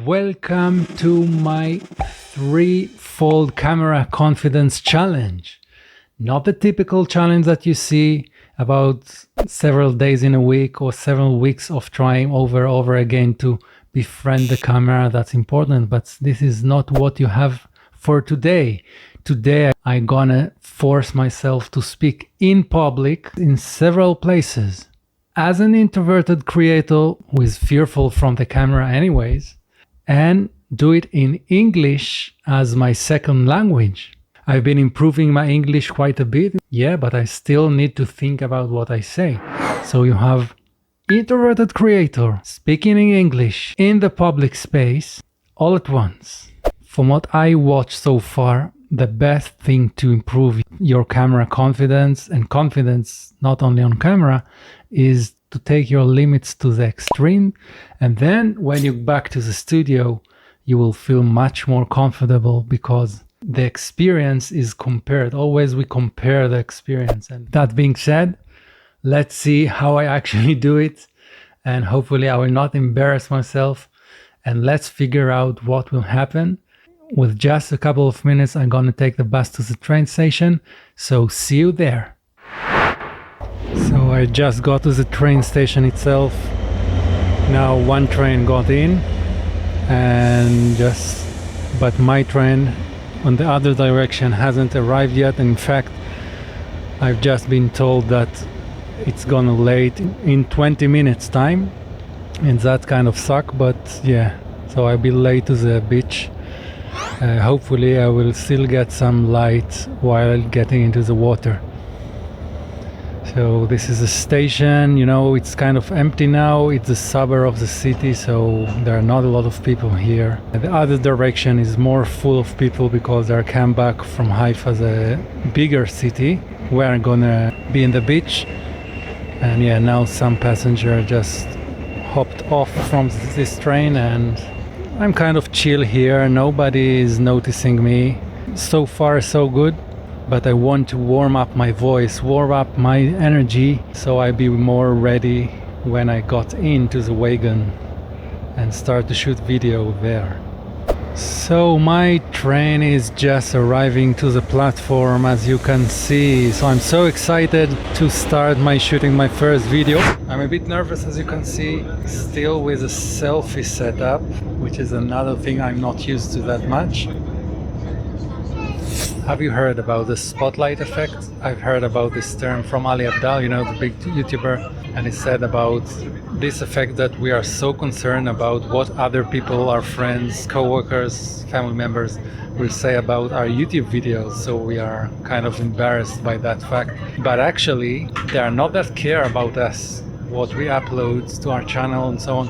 Welcome to my threefold camera confidence challenge. Not the typical challenge that you see about several days in a week or several weeks of trying over again to befriend the camera. That's important, but this is not what you have for today. Today I'm gonna force myself to speak in public in several places. As an introverted creator who is fearful from the camera anyways, and do it in English as my second language. I've been improving my English quite a bit, yeah, but I still need to think about what I say. So you have introverted creator speaking in English in the public space all at once. From what I watched so far, the best thing to improve your camera confidence and confidence not only on camera is to take your limits to the extreme, and then when you back to the studio you will feel much more comfortable because the experience is compared. Always we compare the experience. And that being said, let's see how I actually do it, and hopefully I will not embarrass myself, and let's figure out what will happen. With just a couple of minutes I'm gonna take the bus to the train station, so see you there. So I just got to the train station itself. Now one train got in, but my train on the other direction hasn't arrived yet. In fact, I've just been told that it's gonna late in 20 minutes time, and that kind of suck, but yeah, so I'll be late to the beach. Hopefully I will still get some light while getting into the water. So this is a station, you know, it's kind of empty now. It's a suburb of the city, so there are not a lot of people here. The other direction is more full of people because they come back from Haifa, the bigger city, where I'm gonna be in the beach. And yeah, now some passenger just hopped off from this train, and I'm kind of chill here. Nobody is noticing me. So far so good. But I want to warm up my voice, warm up my energy, so I'll be more ready when I got into the wagon and start to shoot video there. So my train is just arriving to the platform, as you can see. So I'm so excited to start shooting my first video. I'm a bit nervous, as you can see, still with a selfie setup, which is another thing I'm not used to that much. Have you heard about the spotlight effect? I've heard about this term from Ali Abdal, you know, the big YouTuber, and he said about this effect that we are so concerned about what other people, our friends, co-workers, family members will say about our YouTube videos, so we are kind of embarrassed by that fact. But actually, they are not that care about us, what we upload to our channel and so on.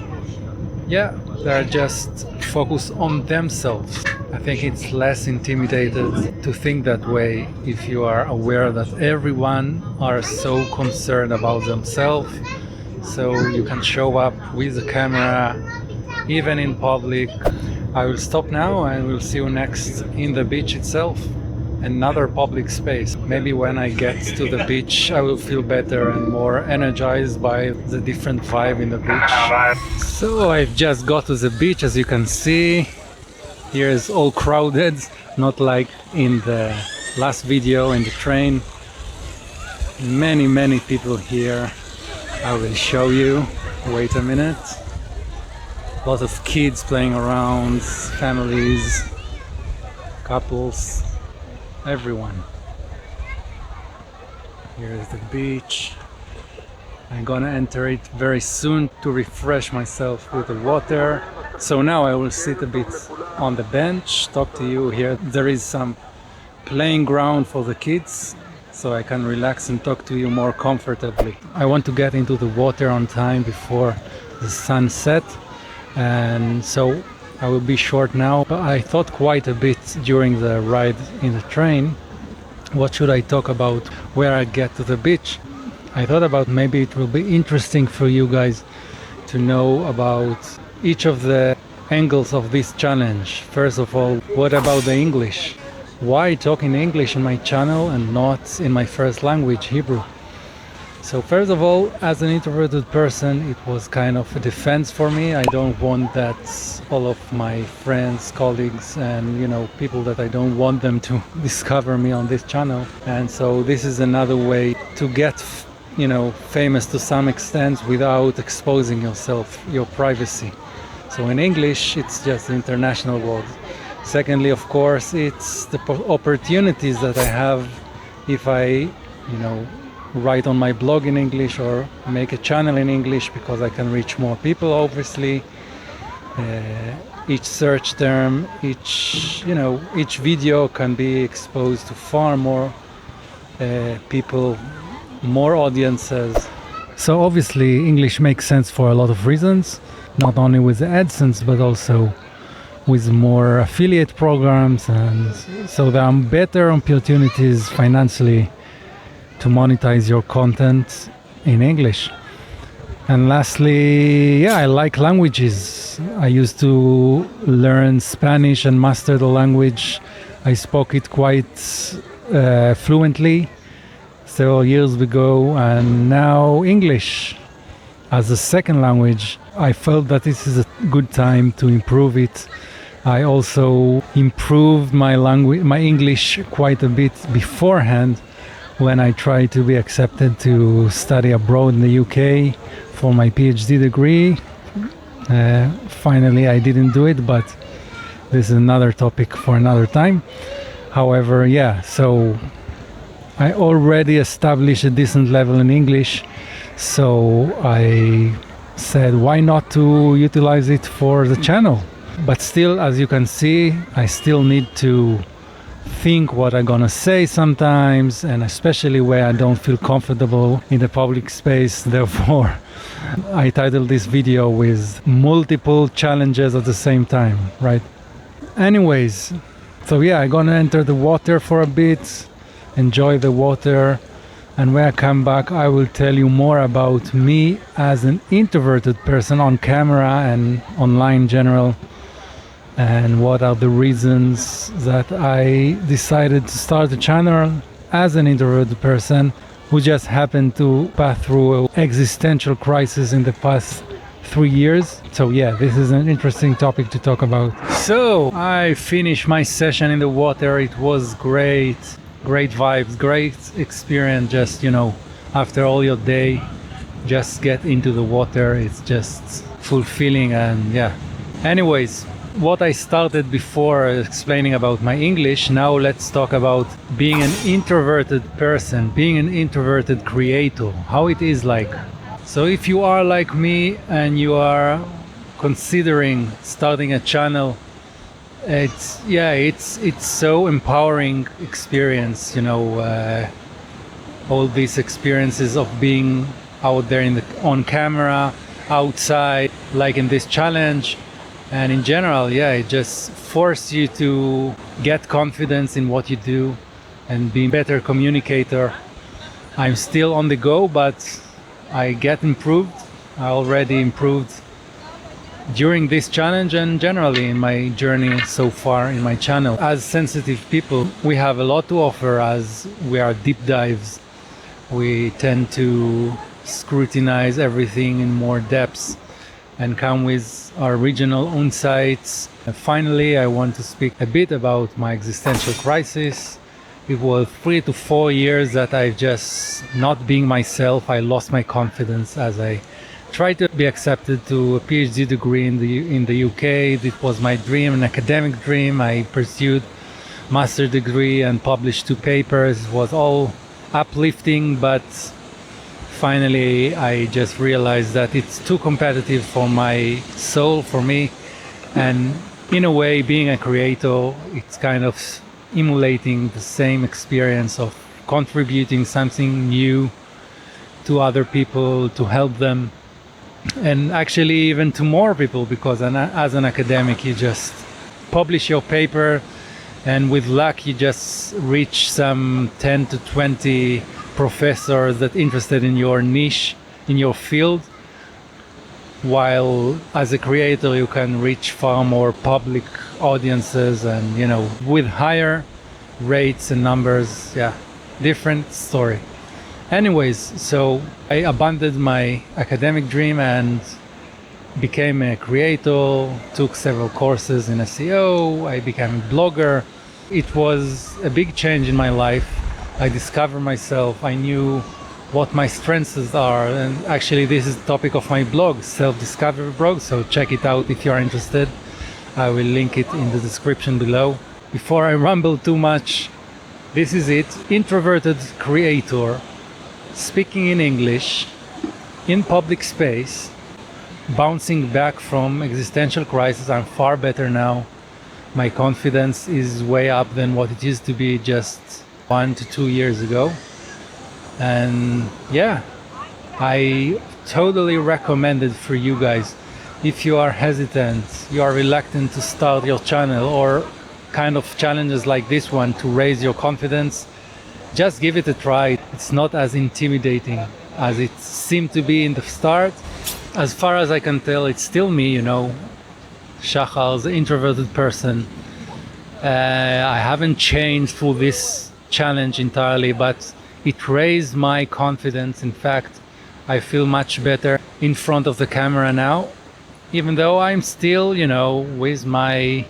Yeah, they're just focused on themselves. I think it's less intimidated to think that way if you are aware that everyone are so concerned about themselves. So you can show up with the camera, even in public. I will stop now and we'll see you next in the beach itself. Another public space. Maybe when I get to the beach I will feel better and more energized by the different vibe in the beach. So I've just got to the beach, as you can see. Here is all crowded, not like in the last video in the train. Many people here. I will show you. Wait a minute. Lots of kids playing around, families, couples, everyone. Here is the beach. I'm gonna enter it very soon to refresh myself with the water. So now I will sit a bit on the bench, talk to you here. There is some playing ground for the kids, so I can relax and talk to you more comfortably. I want to get into the water on time before the sunset, and so I will be short now. But I thought quite a bit during the ride in the train. What should I talk about where I get to the beach? I thought about maybe it will be interesting for you guys to know about each of the angles of this challenge. First of all, what about the English? Why talk in English in my channel and not in my first language, Hebrew? So first of all, as an introverted person, it was kind of a defense for me. I don't want that all of my friends, colleagues, and people that I don't want them to discover me on this channel. And so this is another way to get famous to some extent without exposing yourself, your privacy. So in English, it's just the international world. Secondly, of course, it's the opportunities that I have if I write on my blog in English or make a channel in English, because I can reach more people, obviously. Each search term, each video can be exposed to far more people, more audiences. So obviously English makes sense for a lot of reasons, not only with the AdSense but also with more affiliate programs, and so there are better opportunities financially to monetize your content in English. And lastly, I like languages. I used to learn Spanish and master the language. I spoke it quite fluently several years ago, and now English as a second language. I felt that this is a good time to improve it. I also improved my English quite a bit beforehand, when I tried to be accepted to study abroad in the UK for my PhD degree. Finally, I didn't do it, but this is another topic for another time. However, so I already established a decent level in English, so I said, why not to utilize it for the channel? But still, as you can see, I still need to think what I'm gonna say sometimes, and especially where I don't feel comfortable in the public space. Therefore, I titled this video with multiple challenges at the same time, right? Anyways, so I'm gonna enter the water for a bit, enjoy the water, and when I come back I will tell you more about me as an introverted person on camera and online in general, and what are the reasons that I decided to start a channel as an introverted person who just happened to pass through an existential crisis in the past 3 years. So this is an interesting topic to talk about. So I finished my session in the water. It was great vibes, great experience. Just after all your day, just get into the water. It's just fulfilling. And anyways, what I started before explaining about my English, now let's talk about being an introverted person, being an introverted creator, how it is like. So if you are like me and you are considering starting a channel, it's so empowering experience, all these experiences of being out there on camera, outside, like in this challenge. And in general, it just forces you to get confidence in what you do and be a better communicator. I'm still on the go, but I get improved. I already improved during this challenge and generally in my journey so far in my channel. As sensitive people, we have a lot to offer, as we are deep dives. We tend to scrutinize everything in more depth and come with our regional insights. And finally, I want to speak a bit about my existential crisis. It was 3 to 4 years that I've just not being myself. I lost my confidence as I tried to be accepted to a PhD degree in the UK. It was my dream, an academic dream. I pursued master's degree and published 2 papers. It was all uplifting, but finally I just realized that it's too competitive for my soul, for me. And in a way, being a creator, it's kind of emulating the same experience of contributing something new to other people, to help them, and actually even to more people, because as an academic you just publish your paper and with luck you just reach some 10 to 20 professors that interested in your niche, in your field, while as a creator you can reach far more public audiences and with higher rates and numbers. Different story. Anyways, so I abandoned my academic dream and became a creator, took several courses in SEO, I became a blogger. It was a big change in my life. I discovered myself, I knew what my strengths are, and actually this is the topic of my blog, self-discovery blog, so check it out if you are interested. I will link it in the description below. Before I ramble too much, this is it. Introverted creator, speaking in English, in public space, bouncing back from existential crisis. I'm far better now. My confidence is way up than what it used to be just 1 to 2 years ago. And yeah, I totally recommend it for you guys. If you are hesitant, you are reluctant to start your channel, or kind of challenges like this one to raise your confidence, just give it a try. It's not as intimidating as it seemed to be in the start. As far as I can tell, it's still me, you know, Shachar, the introverted person. I haven't changed through this challenge entirely, but it raised my confidence. In fact, I feel much better in front of the camera now, even though I'm still, you know, with my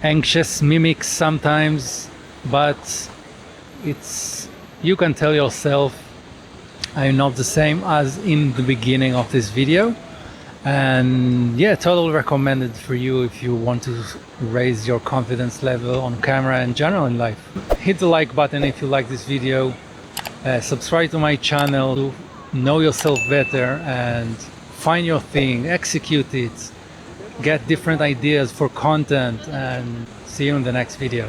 anxious mimics sometimes, but you can tell yourself I'm not the same as in the beginning of this video. And yeah, totally recommended for you if you want to raise your confidence level on camera in general in life. Hit the like button if you like this video, subscribe to my channel to know yourself better and find your thing, execute it, get different ideas for content, and see you in the next video.